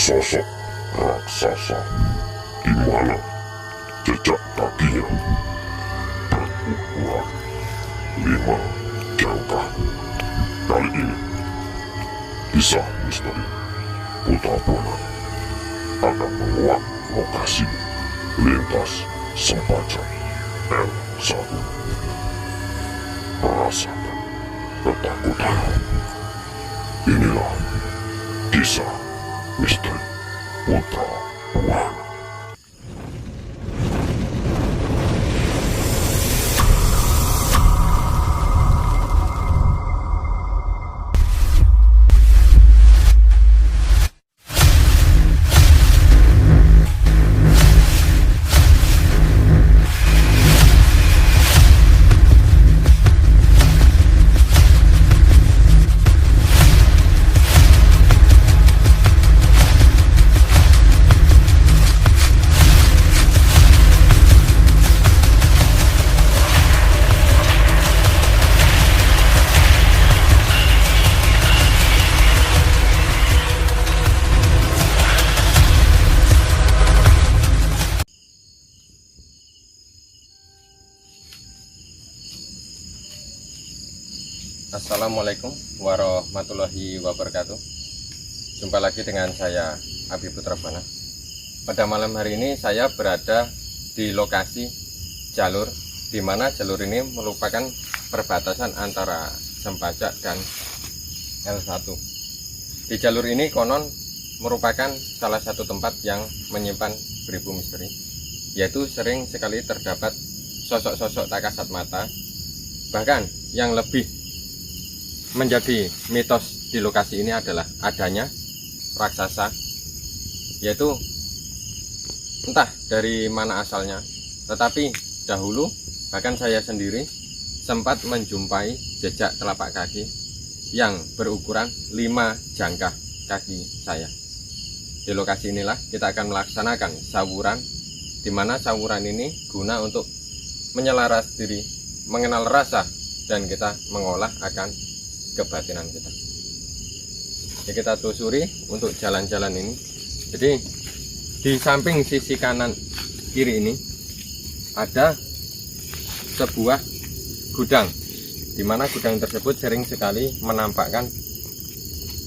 sosok raksasa di mana jejak kakinya berukuran 5 jangkah. Kali ini kisah misteri Putra Bonang akan menguak lokasi lintas Sempaca L1. Rasakan ketakutan. Inilah kisah misteri Putra Bonang. Assalamualaikum warahmatullahi wabarakatuh. Jumpa lagi dengan saya Abi Putra Bonang. Pada malam hari ini saya berada di lokasi jalur, di mana jalur ini merupakan perbatasan antara Sempaca dan L1. Di jalur ini konon merupakan salah satu tempat yang menyimpan beribu misteri, yaitu sering sekali terdapat sosok-sosok tak kasat mata. Bahkan yang lebih menjadi mitos di lokasi ini adalah adanya raksasa, yaitu entah dari mana asalnya, tetapi dahulu bahkan saya sendiri sempat menjumpai jejak telapak kaki yang berukuran 5 jangkah kaki saya. Di lokasi inilah kita akan melaksanakan sawuran, di mana sawuran ini guna untuk menyelaras diri, mengenal rasa, dan kita mengolah akan kebatinan kita. Jadi kita telusuri untuk jalan-jalan ini. Jadi di samping sisi kanan kiri ini ada sebuah gudang, di mana gudang tersebut sering sekali menampakkan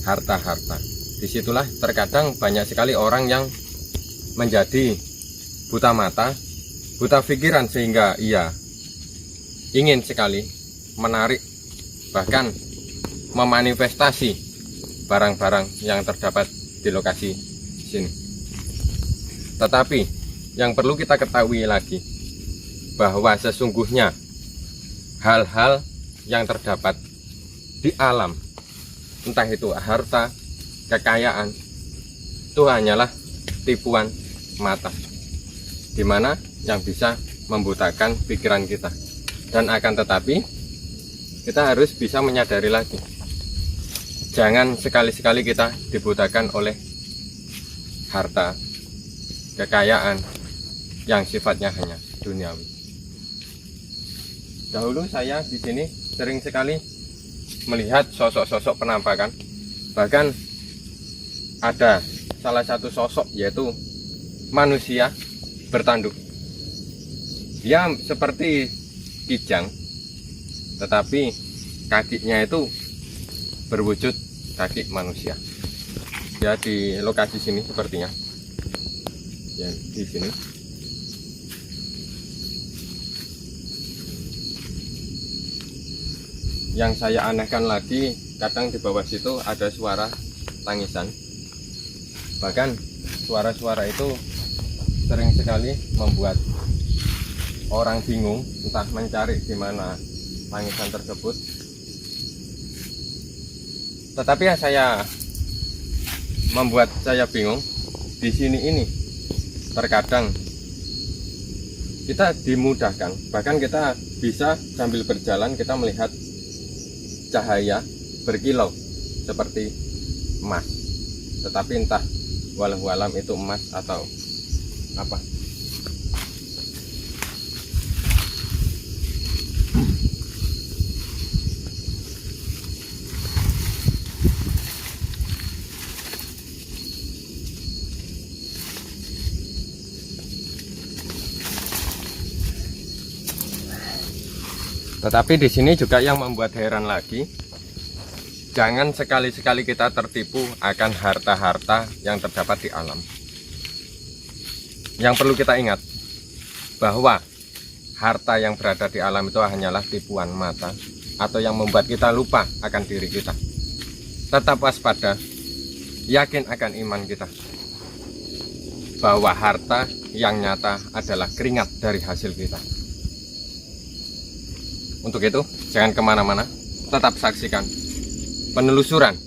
harta-harta. Disitulah terkadang banyak sekali orang yang menjadi buta mata, buta pikiran, sehingga ia ingin sekali menarik, bahkan memanifestasi barang-barang yang terdapat di lokasi sini. Tetapi yang perlu kita ketahui lagi, bahwa sesungguhnya hal-hal yang terdapat di alam, entah itu harta, kekayaan, itu hanyalah tipuan mata, dimana yang bisa membutakan pikiran kita. Dan akan tetapi kita harus bisa menyadari lagi, jangan sekali-sekali kita dibutakan oleh harta, kekayaan yang sifatnya hanya duniawi. Dahulu saya di sini sering sekali melihat sosok-sosok penampakan. Bahkan ada salah satu sosok, yaitu manusia bertanduk. Dia seperti kijang, tetapi kakinya itu berwujud kaki manusia. Ya, di lokasi sini sepertinya. Ya, di sini. Yang saya anehkan lagi, kadang di bawah situ ada suara tangisan. Bahkan suara-suara itu sering sekali membuat orang bingung, entah mencari di mana tangisan tersebut. Tetapi yang membuat saya bingung di sini ini, terkadang kita dimudahkan, bahkan kita bisa sambil berjalan kita melihat cahaya berkilau seperti emas. Tetapi entah walau alam itu emas atau apa. Tetapi di sini juga yang membuat heran lagi, jangan sekali-sekali kita tertipu akan harta-harta yang terdapat di alam. Yang perlu kita ingat bahwa harta yang berada di alam itu hanyalah tipuan mata atau yang membuat kita lupa akan diri kita. Tetap waspada, yakin akan iman kita bahwa harta yang nyata adalah keringat dari hasil kita. Untuk itu, jangan kemana-mana, tetap saksikan penelusuran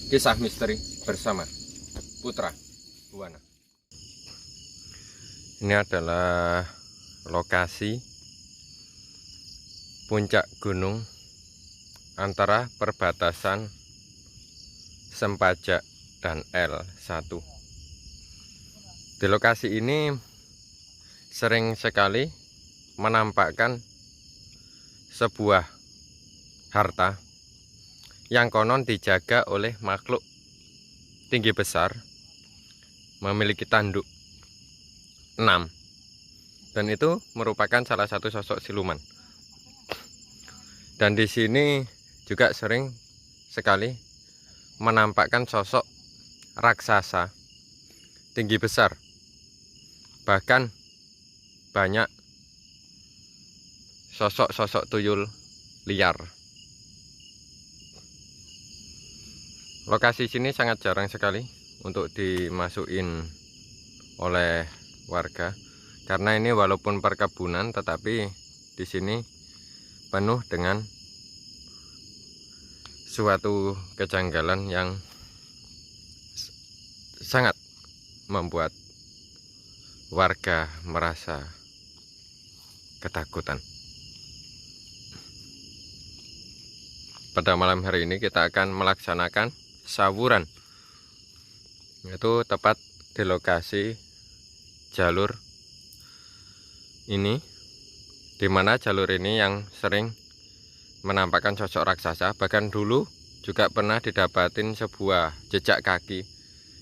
kisah misteri bersama Putra Buana. Ini adalah lokasi puncak gunung antara perbatasan Sempajak dan L1. Di lokasi ini sering sekali menampakkan sebuah harta yang konon dijaga oleh makhluk tinggi besar, memiliki tanduk 6, dan itu merupakan salah satu sosok siluman. Dan di sini juga sering sekali menampakkan sosok raksasa tinggi besar, bahkan banyak sosok-sosok tuyul liar. Lokasi sini sangat jarang sekali untuk dimasukin oleh warga, karena ini walaupun perkebunan tetapi di sini penuh dengan suatu kejanggalan yang sangat membuat warga merasa ketakutan. Pada malam hari ini kita akan melaksanakan sawuran, yaitu tepat di lokasi jalur ini, dimana jalur ini yang sering menampakkan sosok raksasa. Bahkan dulu juga pernah didapatin sebuah jejak kaki,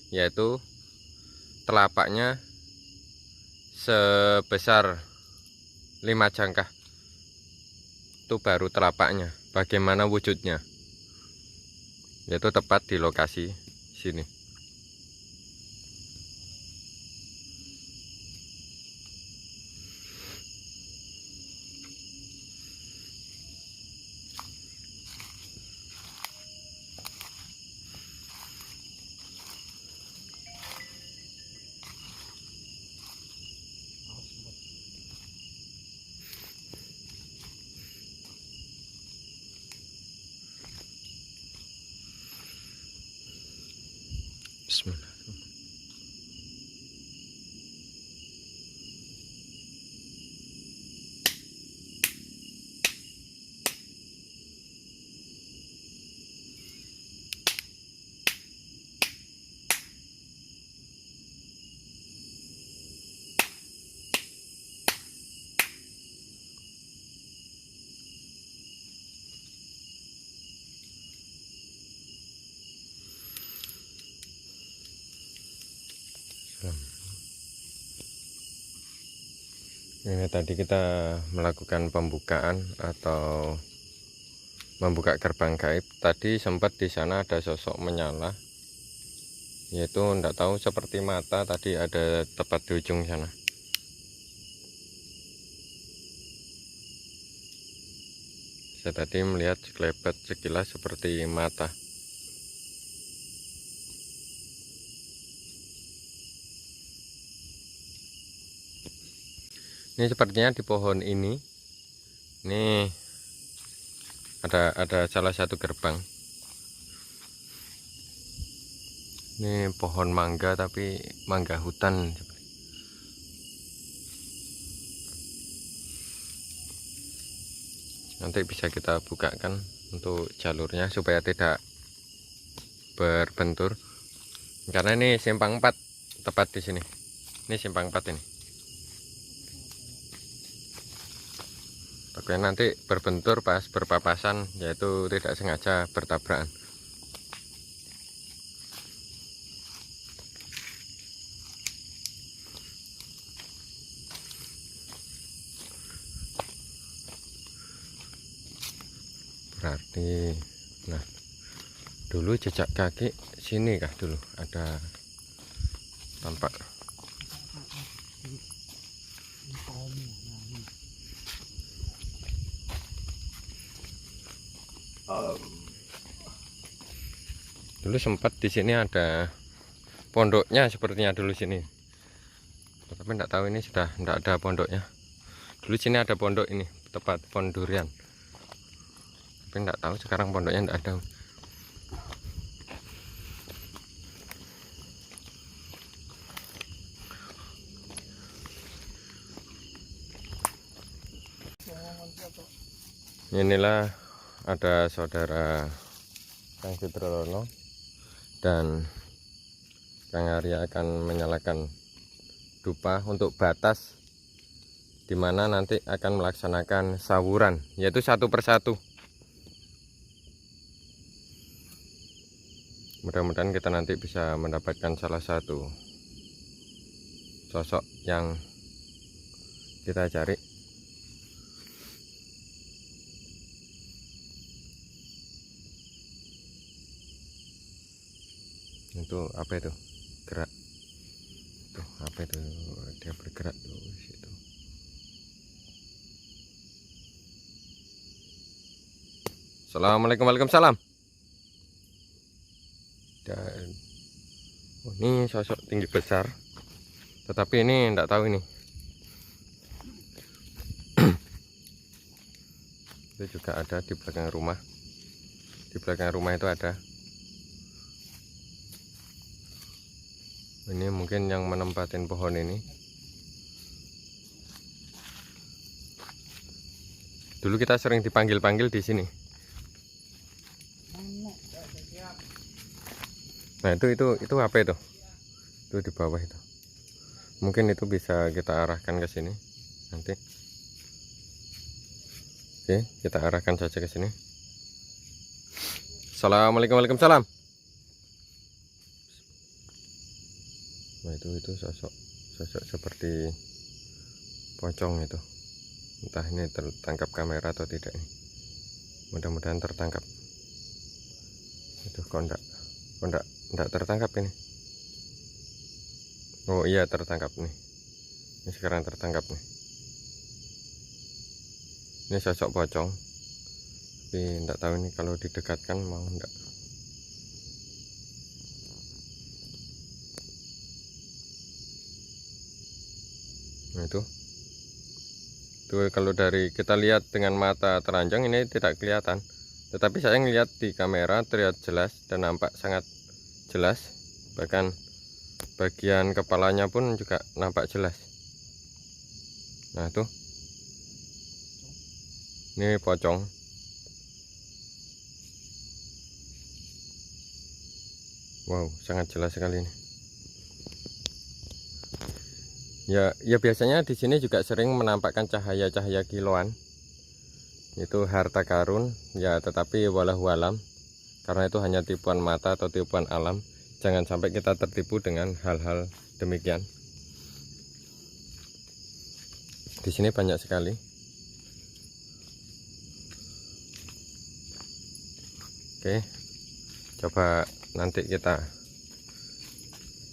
yaitu telapaknya sebesar 5 jangkah. Itu baru telapaknya. Bagaimana wujudnya? Yaitu tepat di lokasi sini. Bismillah. Ini tadi kita melakukan pembukaan atau membuka gerbang gaib. Tadi sempat di sana ada sosok menyala, yaitu tidak tahu seperti mata, tadi ada tepat di ujung sana. Saya tadi melihat sekelebat sekilas seperti mata. Ini sepertinya di pohon ini ada salah satu gerbang. Ini pohon mangga, tapi mangga hutan. Nanti bisa kita bukakan untuk jalurnya supaya tidak berbentur. Karena ini simpang 4 tepat di sini. Ini simpang 4 ini. Takutnya nanti berbentur pas berpapasan, yaitu tidak sengaja bertabrakan. berarti. Nah, dulu jejak kaki sini kah dulu ada tampak. Dulu sempat di sini ada pondoknya sepertinya dulu sini. Tapi enggak tahu ini sudah enggak ada pondoknya. Dulu sini ada pondok ini, tepat pohon durian. Tapi enggak tahu sekarang pondoknya enggak ada. Inilah ada saudara Kang Fitrono dan Kang Arya akan menyalakan dupa untuk batas dimana nanti akan melaksanakan sawuran, yaitu satu persatu. Mudah-mudahan kita nanti bisa mendapatkan salah satu sosok yang kita cari. Itu apa itu? Gerak. Tuh, apa itu? Dia bergerak tuh situ. Assalamualaikum, waalaikumsalam. Dan ini sosok tinggi besar, tetapi ini enggak tahu ini. Itu juga ada di belakang rumah. Di belakang rumah itu ada. Ini mungkin yang menempatin pohon ini. Dulu kita sering dipanggil-panggil di sini. Nah, itu apa itu? Itu di bawah itu. Mungkin itu bisa kita arahkan ke sini nanti. Oke, kita arahkan saja ke sini. Assalamualaikum, waalaikumsalam. Nah, itu sosok seperti pocong itu. Entah ini tertangkap kamera atau tidak ini. Mudah-mudahan tertangkap. Itu kok enggak tertangkap ini. Oh iya, tertangkap nih. Ini sekarang tertangkap nih. Ini sosok pocong. Tapi enggak tahu ini kalau didekatkan mau enggak. Nah, itu kalau dari kita lihat dengan mata telanjang ini tidak kelihatan, tetapi saya melihat di kamera terlihat jelas dan nampak sangat jelas, bahkan bagian kepalanya pun juga nampak jelas. Nah, tuh ini pocong. Wow, sangat jelas sekali ini. Ya biasanya di sini juga sering menampakkan cahaya-cahaya kiloan. Itu harta karun, ya, tetapi walau alam, karena itu hanya tipuan mata atau tipuan alam. Jangan sampai kita tertipu dengan hal-hal demikian. Di sini banyak sekali. Oke, coba nanti kita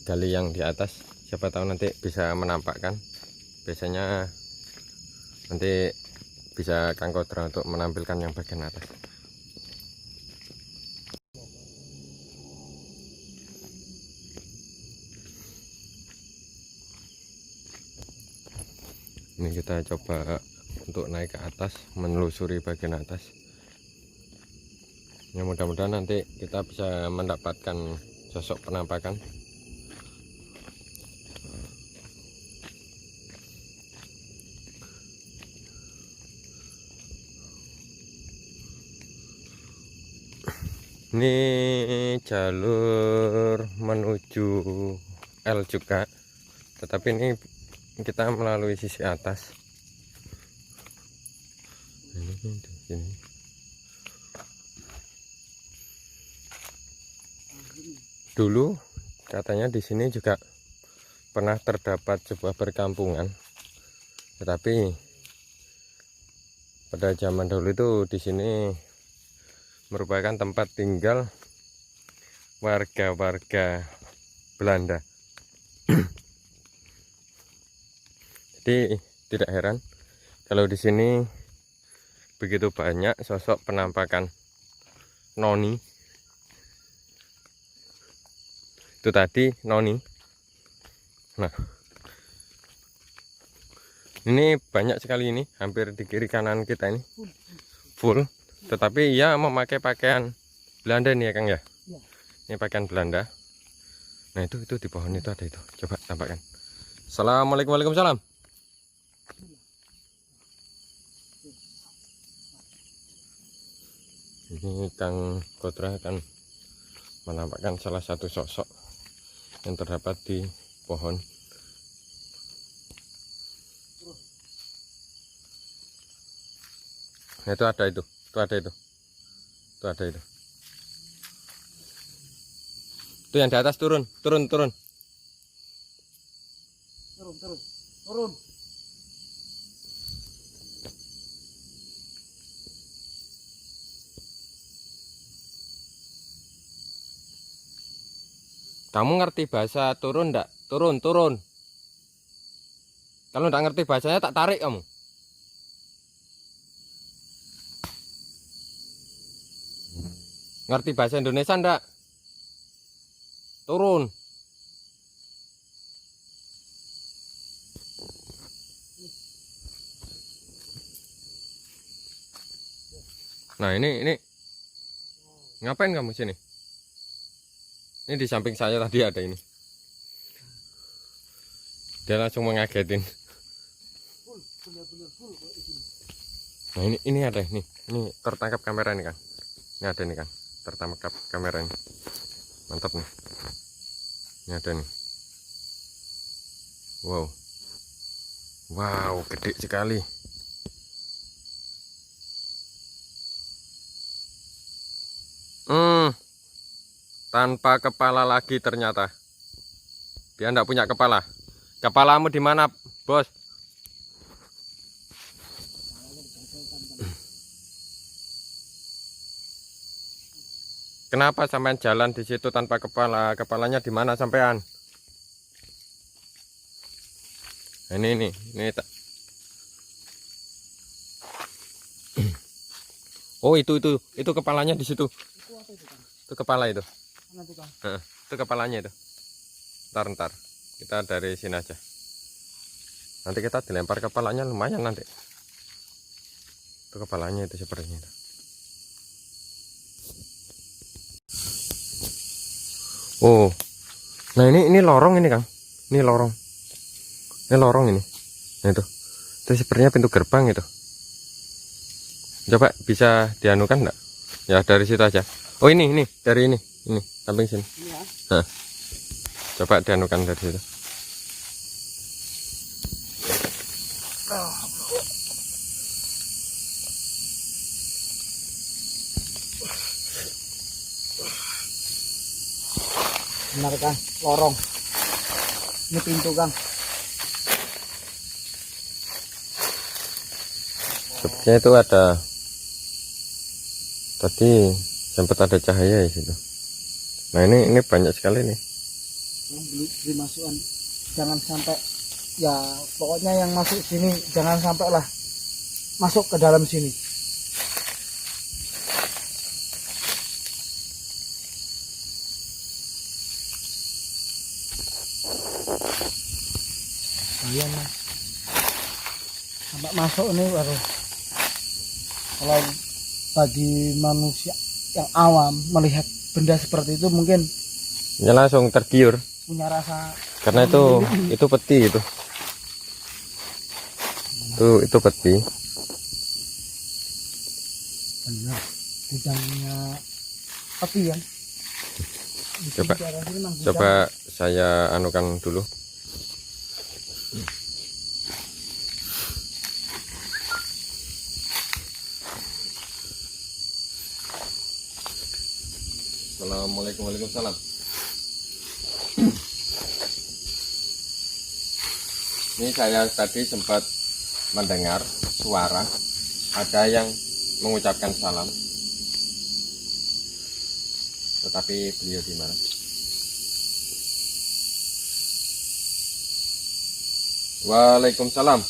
gali yang di atas. Siapa tahu nanti bisa menampakkan. Biasanya nanti bisa Kang Kodra untuk menampilkan yang bagian atas. Ini kita coba untuk naik ke atas, menelusuri bagian atas. Ya, mudah-mudahan nanti kita bisa mendapatkan sosok penampakan. Ini jalur menuju L juga, tetapi ini kita melalui sisi atas. Ini di sini. Dulu katanya di sini juga pernah terdapat sebuah perkampungan, tetapi pada zaman dahulu itu di sini merupakan tempat tinggal warga-warga Belanda. Jadi tidak heran kalau di sini begitu banyak sosok penampakan noni. Itu tadi noni. Nah, ini banyak sekali, ini hampir di kiri kanan kita ini full. Tetapi ia memakai pakaian Belanda nih ya Kang ya. Ini pakaian Belanda. Nah itu di pohon itu ada itu. Coba tampakkan. Assalamualaikum, waalaikumsalam. Ini Kang Kotra akan menampakkan salah satu sosok yang terdapat di pohon. Nah, itu ada itu ada itu yang di atas. Turun. Kamu ngerti bahasa turun enggak? Turun. Kalau enggak ngerti bahasanya tak tarik kamu. Ngerti bahasa Indonesia enggak? Turun. Nah, ini ngapain kamu sini? Ini di samping saya tadi ada ini. Dia langsung mengagetin. Nah, ini ada ini. Ini tertangkap kamera nih, Kang. Ini ada nih, Kang. Tertangkap kamera ini. Mantap nih. Ini ada nih. Wow, gede sekali. Tanpa kepala lagi ternyata. Dia enggak punya kepala. Kepalamu di mana, Bos? Kenapa sampean jalan di situ tanpa kepala? Kepalanya di mana sampean? Ini Oh, itu kepalanya di situ. Itu kepala itu. Itu kepalanya itu. Ntar kita dari sini aja. Nanti kita dilempar kepalanya, lumayan nanti. Itu kepalanya itu sepertinya itu. Oh, nah ini lorong ini, Kang. Ini lorong ini. Nah itu sepertinya pintu gerbang itu. Coba bisa dianukan enggak? Ya dari situ aja. Oh ini dari ini samping sini. Nah, coba dianukan dari situ. Benar Kang, lorong. Ini pintu Kang. Sepertinya itu ada. Tadi sempat ada cahaya di situ. Nah ini banyak sekali nih. Beli masukan, jangan sampai ya pokoknya yang masuk sini jangan sampai lah masuk ke dalam sini. Iya nih. Sampai masuk ini baru. Kalau bagi manusia yang awam melihat benda seperti itu mungkin ya langsung tergiur punya rasa, karena itu peti itu peti. Benar, gudangnya peti ya. Coba saya anukan dulu. Assalamualaikum, waalaikumsalam. Ini saya tadi sempat mendengar suara ada yang mengucapkan salam. tetapi beliau di mana? Waalaikumsalam.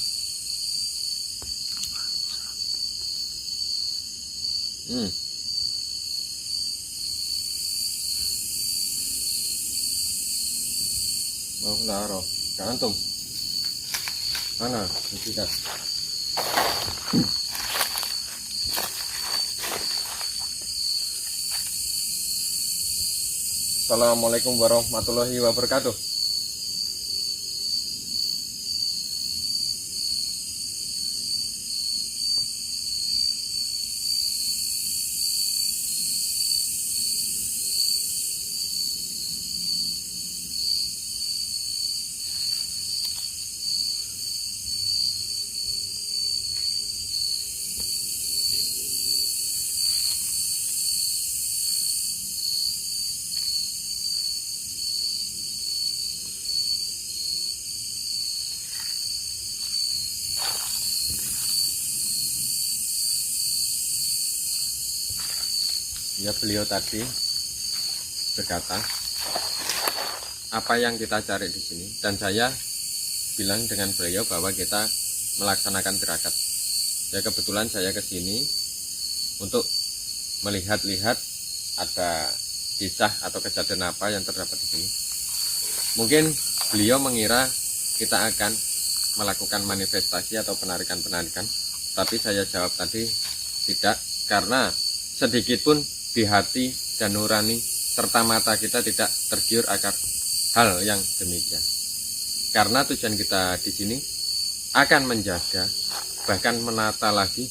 Oh, laro. Kantum. Mana? Tidak. Assalamualaikum warahmatullahi wabarakatuh. Ya, beliau tadi berkata apa yang kita cari di sini, dan saya bilang dengan beliau bahwa kita melaksanakan tirakat. Ya, kebetulan saya ke sini untuk melihat-lihat ada kisah atau kejadian apa yang terdapat di sini. Mungkin beliau mengira kita akan melakukan manifestasi atau penarikan-penarikan, tapi saya jawab tadi tidak, karena sedikit pun di hati dan nurani serta mata kita tidak tergiur akan hal yang demikian. Karena tujuan kita di sini akan menjaga, bahkan menata lagi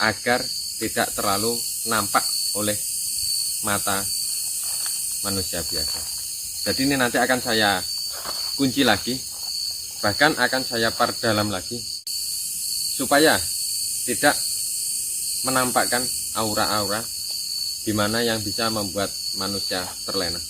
agar tidak terlalu nampak oleh mata manusia biasa. Jadi ini nanti akan saya kunci lagi, bahkan akan saya perdalam lagi supaya tidak menampakkan aura-aura di mana yang bisa membuat manusia terlena.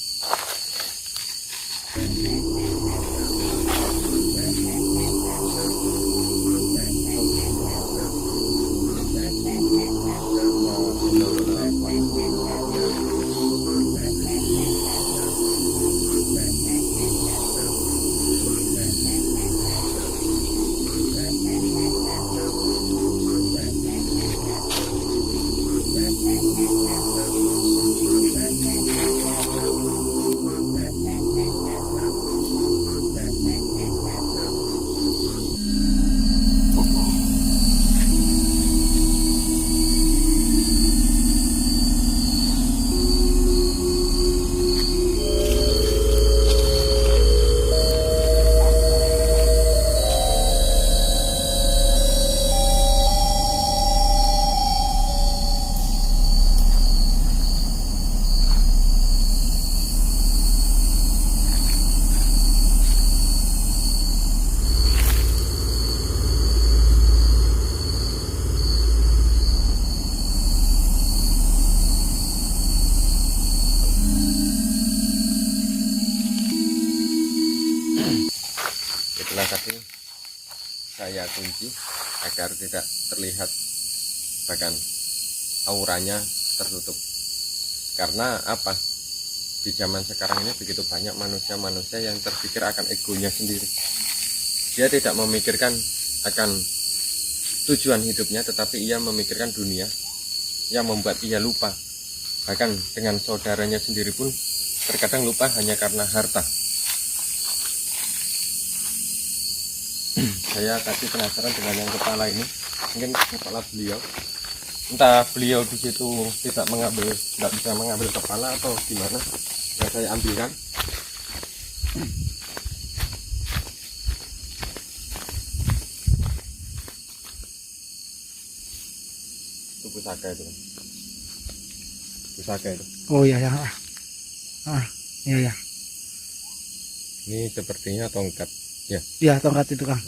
Itulah tadi saya kunci agar tidak terlihat, bahkan auranya tertutup. Karena apa? Di zaman sekarang ini begitu banyak manusia-manusia yang terpikir akan egonya sendiri. Dia tidak memikirkan akan tujuan hidupnya, tetapi ia memikirkan dunia yang membuat ia lupa. Bahkan dengan saudaranya sendiri pun terkadang lupa hanya karena harta. Saya tadi penasaran dengan yang kepala ini, mungkin kepala beliau. Entah beliau di situ tidak bisa mengambil kepala atau gimana. Yang saya ambilkan. Itu pusaka itu. Pusaka itu. Oh iya ya. Iya ya. Ini sepertinya tongkat. Ya. Iya, tongkat itu, Kang.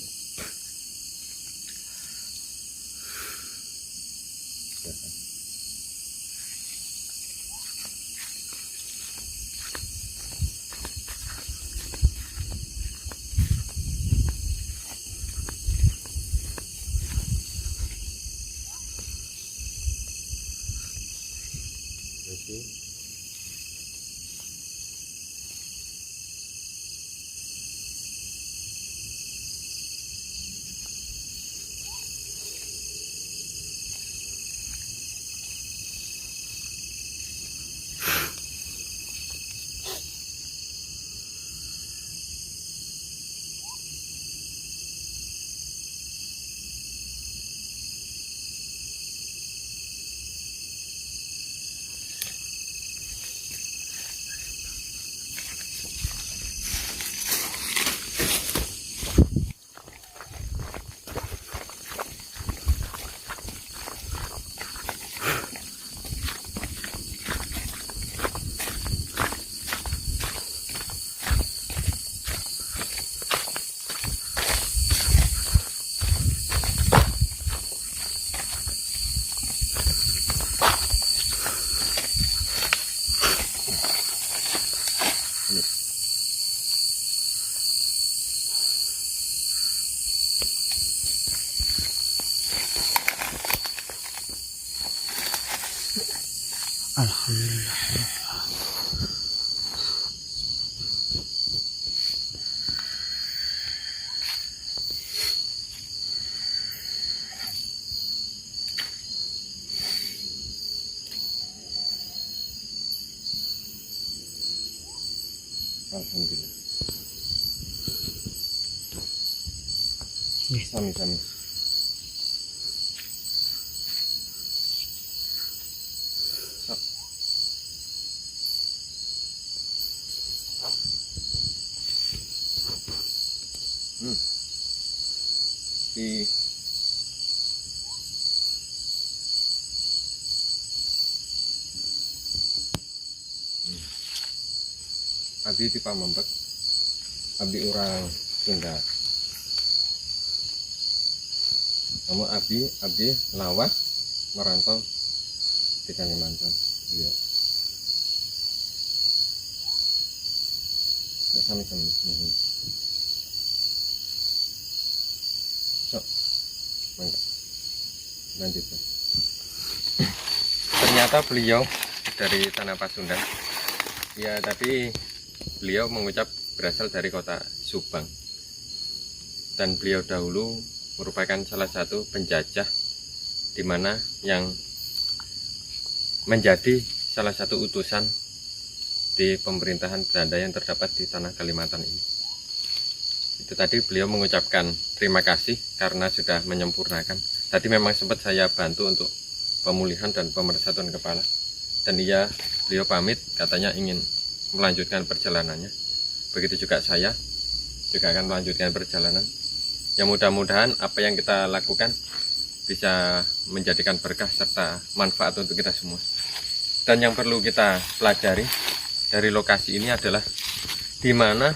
Alhamdulillah. Nggih. Sami-sami. Sok. Di abdi di Pamembek, abdi orang Sunda. Kamu abdi lawas merantau di Kalimantan. Iya. Sami-sami. Sok, mantap. Lanjut. Ternyata beliau dari Tanah Pasundan. Ya, tapi beliau mengucap berasal dari kota Subang. Dan beliau dahulu merupakan salah satu penjajah di mana yang menjadi salah satu utusan di pemerintahan Belanda yang terdapat di tanah Kalimantan ini. Itu tadi beliau mengucapkan terima kasih karena sudah menyempurnakan. Tadi memang sempat saya bantu untuk pemulihan dan pemersatuan kepala. Dan beliau pamit katanya ingin melanjutkan perjalanannya. Begitu juga saya juga akan melanjutkan perjalanan. Ya mudah-mudahan apa yang kita lakukan bisa menjadikan berkah serta manfaat untuk kita semua. Dan yang perlu kita pelajari dari lokasi ini adalah di mana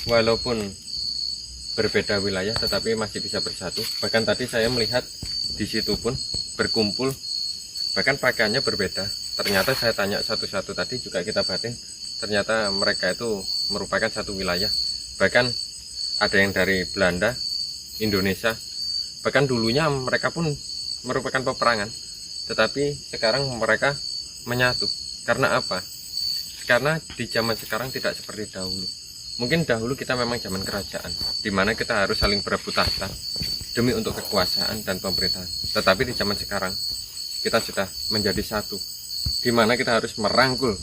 walaupun berbeda wilayah tetapi masih bisa bersatu. Bahkan tadi saya melihat di situ pun berkumpul, bahkan pakaiannya berbeda. Ternyata saya tanya satu-satu tadi juga kita batin, ternyata mereka itu merupakan satu wilayah. Bahkan ada yang dari Belanda, Indonesia, bahkan dulunya mereka pun merupakan peperangan, tetapi sekarang mereka menyatu. Karena apa? Karena di zaman sekarang tidak seperti dahulu. Mungkin dahulu kita memang zaman kerajaan, di mana kita harus saling berebut tahta demi untuk kekuasaan dan pemerintahan. Tetapi di zaman sekarang kita sudah menjadi satu, di mana kita harus merangkul,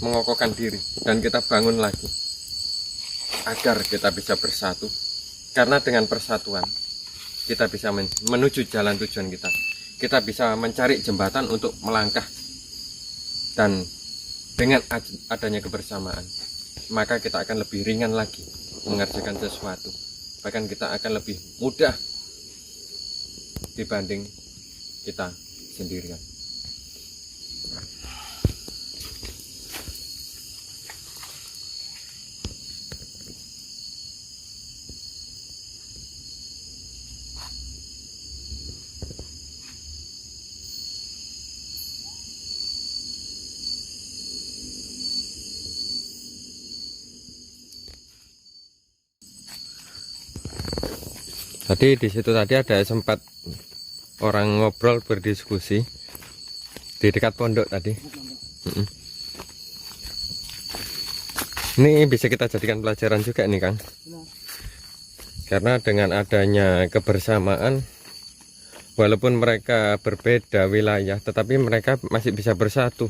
mengokohkan diri, dan kita bangun lagi agar kita bisa bersatu. Karena dengan persatuan kita bisa menuju jalan tujuan kita. Kita bisa mencari jembatan untuk melangkah, dan dengan adanya kebersamaan maka kita akan lebih ringan lagi mengerjakan sesuatu. Bahkan kita akan lebih mudah dibanding kita sendirian. Tadi di situ tadi ada sempat orang ngobrol berdiskusi di dekat pondok tadi. Ini bisa kita jadikan pelajaran juga nih Kang. Karena dengan adanya kebersamaan, walaupun mereka berbeda wilayah, tetapi mereka masih bisa bersatu,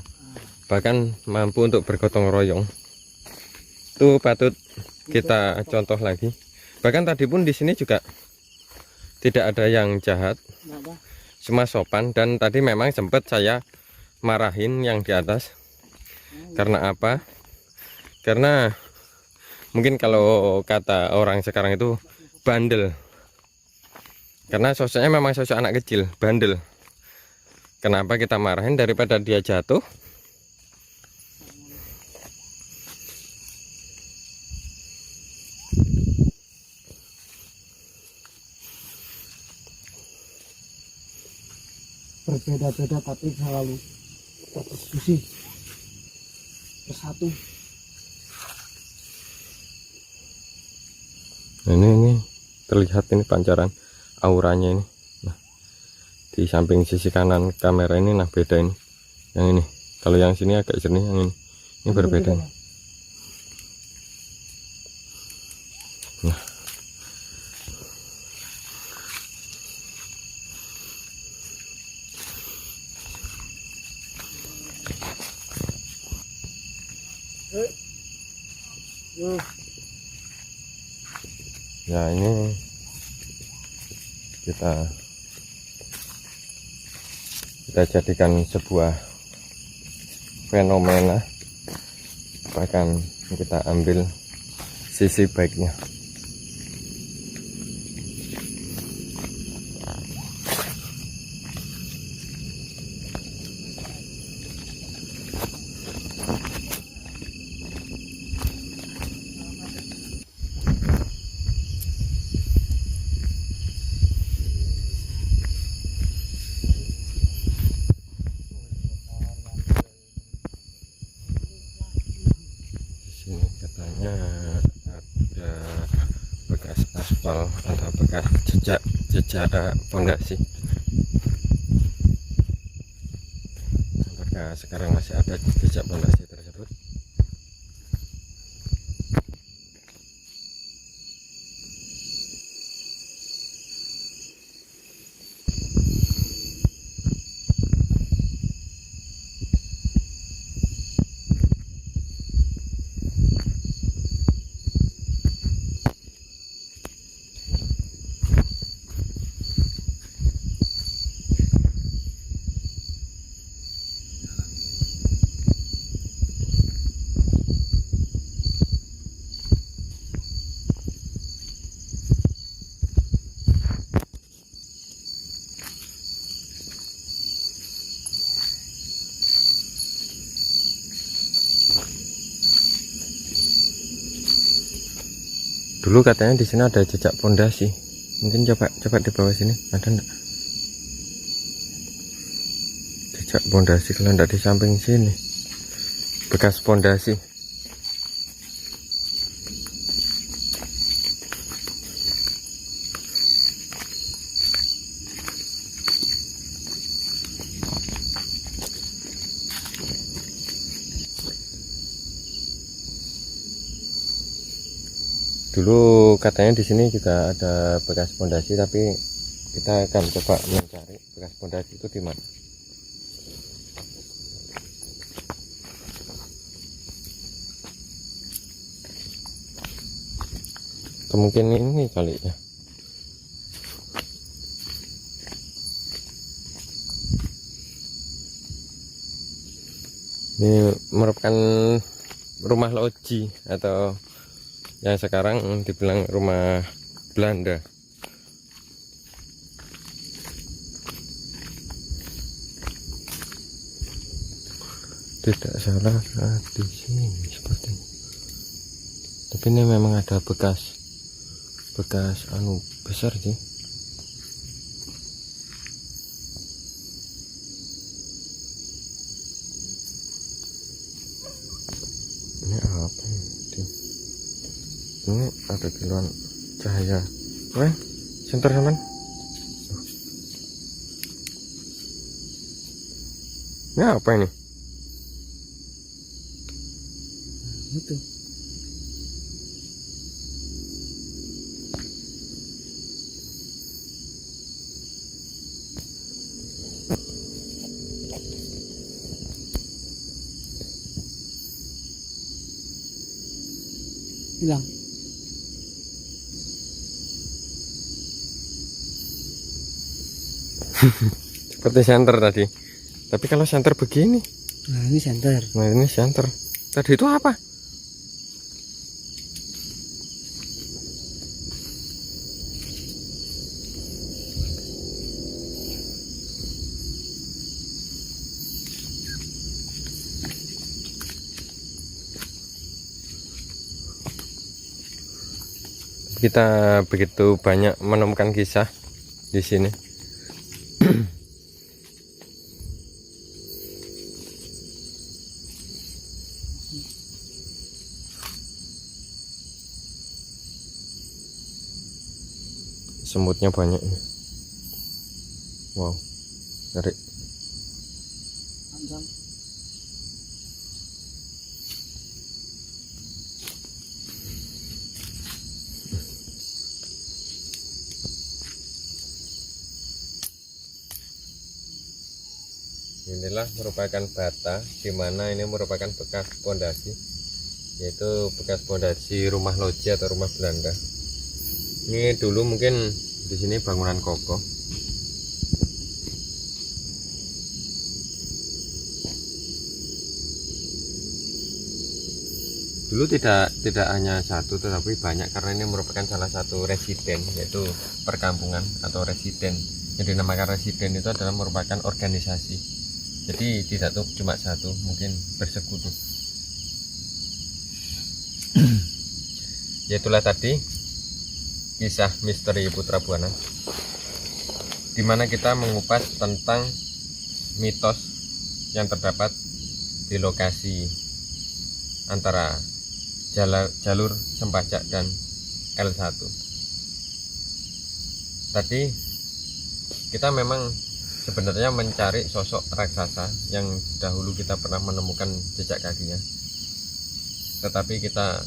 bahkan mampu untuk bergotong royong. Itu patut kita contoh lagi. Bahkan tadi pun di sini juga tidak ada yang jahat, semua sopan. Dan tadi memang sempat saya marahin yang di atas. Karena apa? Karena mungkin kalau kata orang sekarang itu bandel. Karena sosoknya memang sosok anak kecil, bandel. Kenapa kita marahin daripada dia jatuh? Berbeda-beda tapi selalu berdiskusi, bersatu. Ini terlihat ini pancaran auranya ini. Nah, di samping sisi kanan kamera ini, nah beda ini. Yang ini, kalau yang sini agak jernih, yang ini berbeda. Nah, Ya, ini kita jadikan sebuah fenomena, bahkan kita ambil sisi baiknya. Sini katanya ada bekas aspal atau bekas jejak pondasi. Apakah sekarang masih ada jejak pondasi tersebut? Dulu katanya di sini ada jejak pondasi. Mungkin coba di bawah sini ada enggak? Jejak pondasi, kalau enggak di samping sini. Bekas pondasi. Dulu katanya di sini juga ada bekas pondasi, tapi kita akan coba mencari bekas pondasi itu di mana. Atau mungkin ini kali ya. Ini merupakan rumah loji atau yang sekarang dibilang rumah Belanda. Tidak salah di sini seperti ini. Tapi ini memang ada bekas anu besar sih. Ini apa ini? Ini ada kiluan cahaya. Senter teman. Ini apa ini? Itu. Hilang. Seperti senter tadi. Tapi kalau senter begini. Nah, ini senter. Nah, ini senter. Tadi itu apa? Kita begitu banyak menemukan kisah di sini. Semutnya banyak. Wow, ngeri. Inilah merupakan bata, di mana ini merupakan bekas pondasi. yaitu bekas pondasi rumah loji atau rumah Belanda. Ini dulu mungkin di sini bangunan kokoh. Dulu tidak hanya satu tetapi banyak, karena ini merupakan salah satu residen, yaitu perkampungan atau residen. Yang dinamakan residen itu adalah merupakan organisasi. Jadi tidak tuh cuma satu, mungkin bersekutu. Yaitulah tadi kisah misteri Putra Buana, dimana kita mengupas tentang mitos yang terdapat di lokasi antara jalur Sempajak dan L1. Tadi kita memang sebenarnya mencari sosok raksasa yang dahulu kita pernah menemukan jejak kakinya, tetapi kita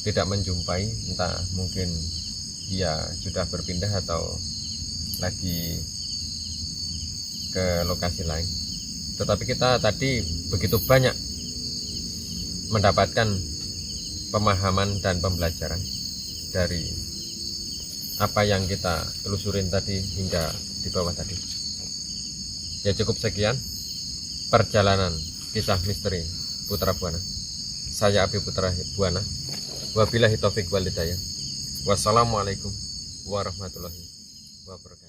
tidak menjumpai, entah mungkin dia sudah berpindah atau lagi ke lokasi lain. Tetapi kita tadi begitu banyak mendapatkan pemahaman dan pembelajaran dari apa yang kita telusurin tadi hingga di bawah tadi. Ya, cukup sekian perjalanan kisah misteri Putra Buana. Saya Abi Putra Buana. Wabillahi taufik wal hidayah. Wassalamualaikum warahmatullahi wabarakatuh.